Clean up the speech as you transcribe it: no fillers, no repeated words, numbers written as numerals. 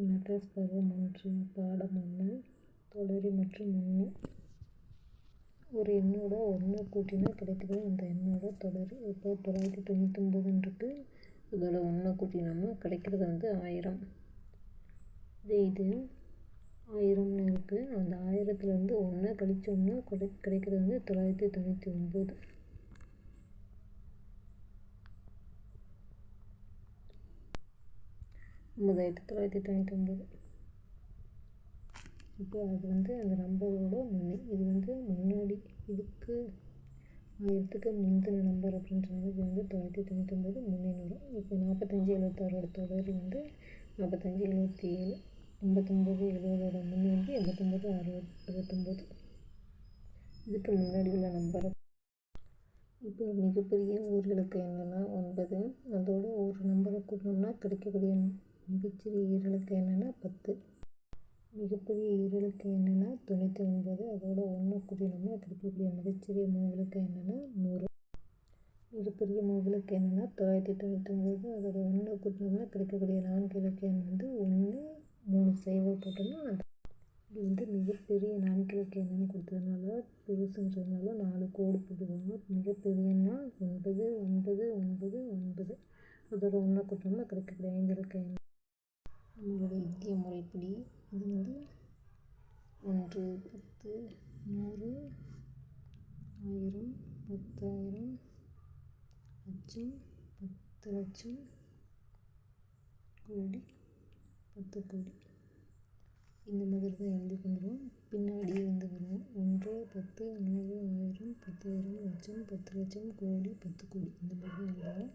மெட்ராஸ் பருவம் 1 பாடம் 1 தொடரி மற்றும் உண்மை. ஒரு எண்ணோட 1 கூட்டினா கிடைக்கிறது அந்த எண்ணோட தொடரி. இப்போ 999 இருக்கு, இதோட 1 கூட்டினோம்னா கிடைக்கிறது 1000. இது 1000ன்னு இருக்குது. அந்த 1000லேருந்து 1 கழிச்சோம்னா கிடைக்கிறது 999. $9,999. இப்போ அது அந்த நம்பரோட முன்னே. இது முன்னாடி இதுக்கு 1000க்கு முந்தின நம்பர் அப்படின்றனால இது 999 முன்னே வரும். இப்போ 4576 தொடர் 4577, 8970 முன்னே 8969. இதுக்கு முன்னாடி உள்ள நம்பரை. இப்போ மிகப்பெரிய ஊர்களுக்கு என்னென்னா 9, அதோட ஒரு நம்பரை கூட்டினோம்னா கிடைக்கக்கூடிய மிகச்சிறிய ஈரலுக்கு என்னென்னா 10. மிகப்பெரிய ஈரலுக்கு என்னென்னா 99, அதோட 1 கூட்டினோம்னா கிடைக்கக்கூடிய மிகச்சிறிய மூகளுக்கு என்னென்னா 100. மிகப்பெரிய மூகளுக்கு என்னென்னா 999, அதோட 1 கூட்டினோம்னா கிடைக்கக்கூடிய 4 இலக்க எண் 1, 3 0 போட்டோம்னா இது மிகப்பெரிய 4 இலக்க எண்ணுன்னு கொடுத்ததுனால பெருசுன்றதுனால 4 கோடு போட்டுக்கோங்க. மிகப்பெரியன்னா 9, 9, 9, 9, அதோட 1 கூட்டினோம்னா கிடைக்கக்கூடிய 5 இலக்க எண். நம்மளோட இந்திய முறைப்படி இது 1, 10, 100, 1000, 10,000, லட்சம், 10 லட்சம், கோடி, 10 கோடி. இந்த மாதிரி தான் எழுதி கொண்டுருவோம். பின்னாடியே வரும் 1, 10, 100, 1000, 10,000, லட்சம், 10 லட்சம், கோடி, 10 கோடி. இந்த மாதிரி தான் எழுதுவோம்.